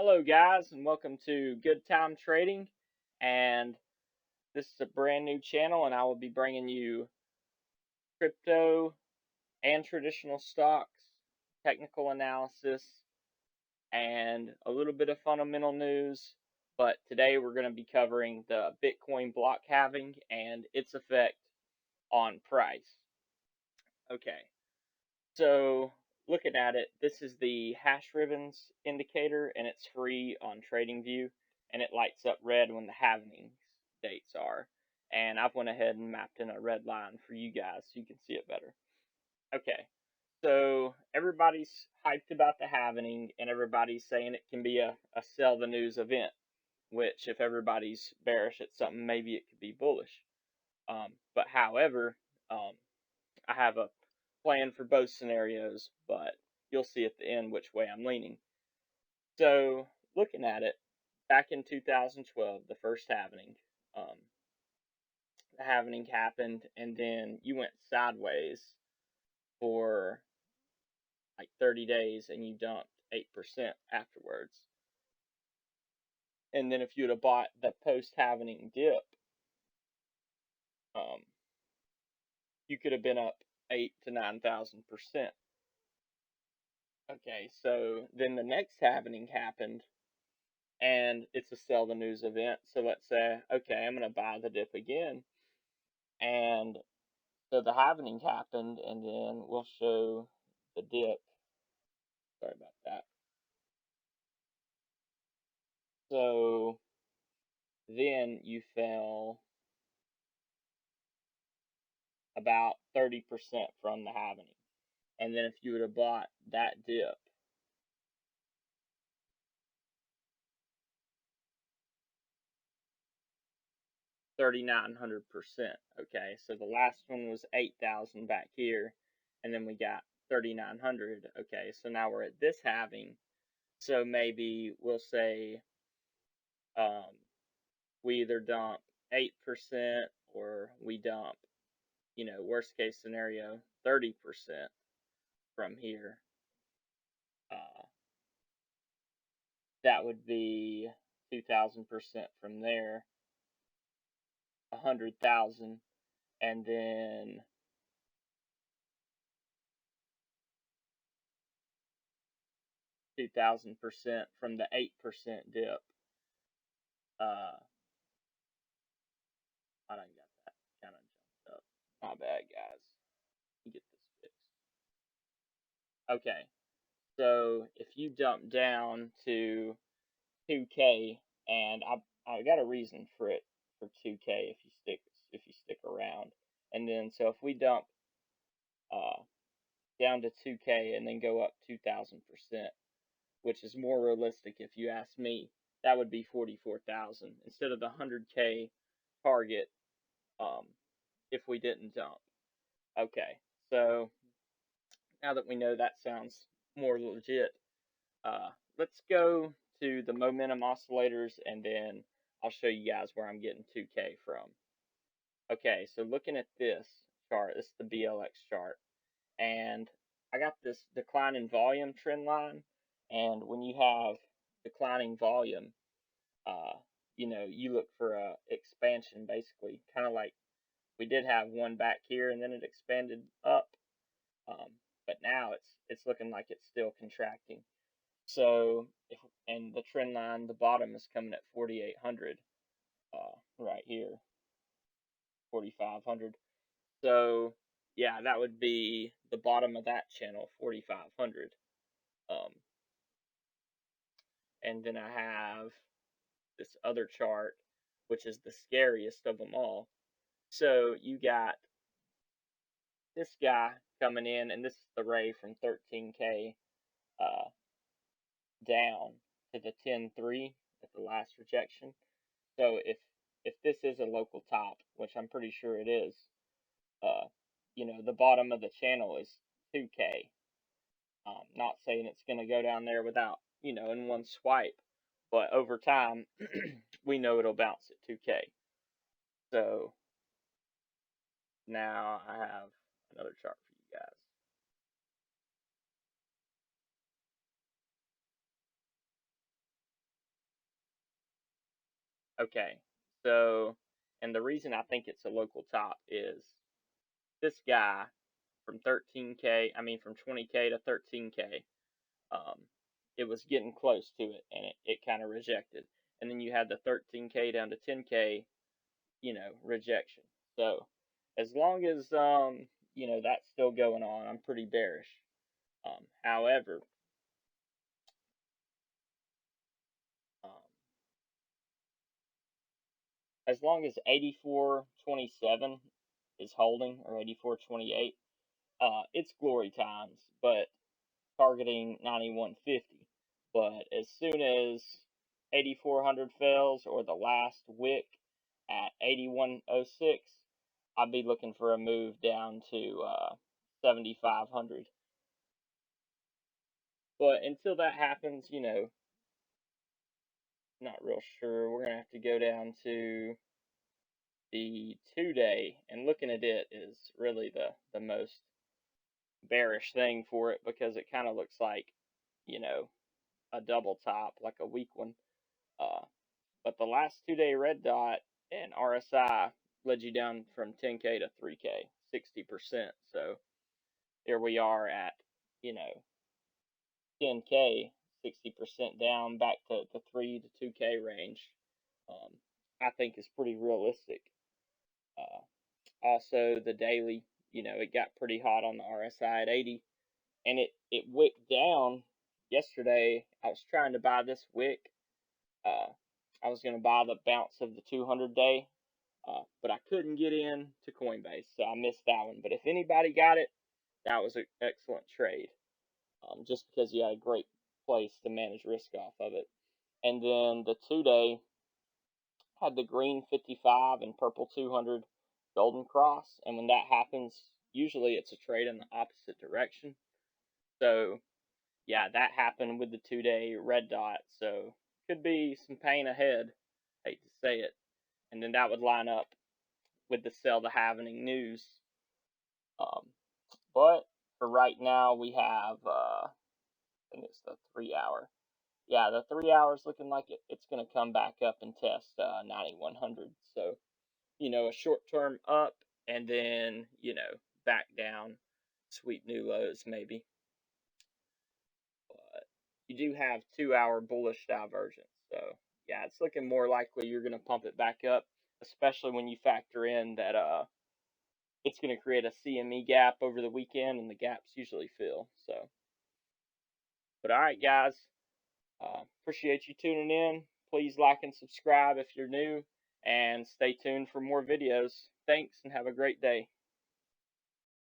Hello, guys, and welcome to Good Time Trading. And this is a brand new channel, and I will be bringing you crypto and traditional stocks, technical analysis, and a little bit of fundamental news. But today we're going to be covering the Bitcoin block halving and its effect on price. Okay, so looking at it, this is the hash ribbons indicator, and it's free on TradingView, and it lights up red when the halving dates are. And I've went ahead and mapped in a red line for you guys so you can see it better. Okay, so everybody's hyped about the halving, and everybody's saying it can be a sell the news event, which if everybody's bearish at something, maybe it could be bullish. But however, I have a plan for both scenarios, but you'll see at the end which way I'm leaning. So, looking at it, back in 2012, the first halving, the halving happened, and then you went sideways for like 30 days, and you dumped 8% afterwards. And then if you'd have bought the post halving dip, you could have been up 8 to 9,000%. Okay, so then the next halving happened, and it's a sell the news event. So let's say, okay, I'm going to buy the dip again. And so the halving happened, and then we'll show the dip. Sorry about that. So then you fell about 30% from the halving. And then if you would have bought that dip, 3,900%. Okay, so the last one was 8,000 back here, and then we got 3,900. Okay, so now we're at this halving. So maybe we'll say we either dump 8% or we dump, worst case scenario, 30% from here. That would be 2,000% from there, 100,000, and then 2,000% from the 8% dip. I done got that kind of jumped up. My bad, guys. Let me get this fixed. Okay, so if you dump down to 2K, and I got a reason for it for 2K if you stick around, and then so if we dump down to 2K and then go up 2,000%, which is more realistic if you ask me, that would be 44,000 instead of the 100K target if we didn't dump. Okay, so now that we know that sounds more legit, let's go to the momentum oscillators, and then I'll show you guys where I'm getting 2K from. Okay, so looking at this chart, this is the BLX chart, and I got this declining volume trend line, and when you have declining volume, you look for a expansion basically, kind of like we did have one back here, and then it expanded up, but now it's looking like it's still contracting. So, and the trend line, the bottom is coming at 4,800, right here, 4,500. So, yeah, that would be the bottom of that channel, 4,500. And then I have this other chart, which is the scariest of them all. So you got this guy coming in, and this is the ray from 13K down to the 10.3 at the last rejection. So if this is a local top, which I'm pretty sure it is, the bottom of the channel is 2K. Not saying it's going to go down there without, in one swipe, but over time, we know it'll bounce at 2K. So now I have another chart for you guys. Okay, so, and the reason I think it's a local top is this guy from 13K, I mean from 20K to 13K, um, it was getting close to it, and it kind of rejected. And then you had the 13K down to 10K, rejection. So as long as that's still going on, I'm pretty bearish. However, um, as long as 84.27 is holding, or 84.28, it's glory times. But targeting 91.50. But as soon as 8400 fails, or the last wick at 8106, I'd be looking for a move down to 7500. But until that happens, not real sure. We're gonna have to go down to the 2-day, and looking at it is really the most bearish thing for it, because it kind of looks like, you know, a double top, like a weak one. Uh, but the last 2-day red dot and RSI led you down from 10K to 3K, 60%. So here we are at, you know, 10K, 60% down, back to the 3 to 2K range. Um, I think is pretty realistic. Uh, Also, the daily, it got pretty hot on the RSI at 80, and it wicked down yesterday. I was trying to buy this wick. Uh, I was going to buy the bounce of the 200-day, but I couldn't get in to Coinbase, so I missed that one. But if anybody got it, that was an excellent trade, just because you had a great place to manage risk off of it. And then the 2-day had the green 55 and purple 200 golden cross, and when that happens, usually it's a trade in the opposite direction. So yeah, that happened with the 2-day red dot, so could be some pain ahead. Hate to say it. And then that would line up with the sell the halving news. Um, but for right now, we have I think it's the 3 hour. Yeah, the 3 hours looking like it's going to come back up and test 9100. So a short term up, and then back down, sweep new lows maybe. But you do have 2 hour bullish divergence. So yeah, it's looking more likely you're going to pump it back up, especially when you factor in that it's going to create a CME gap over the weekend, and the gaps usually fill. So, but all right, guys, appreciate you tuning in. Please like and subscribe if you're new, and stay tuned for more videos. Thanks, and have a great day.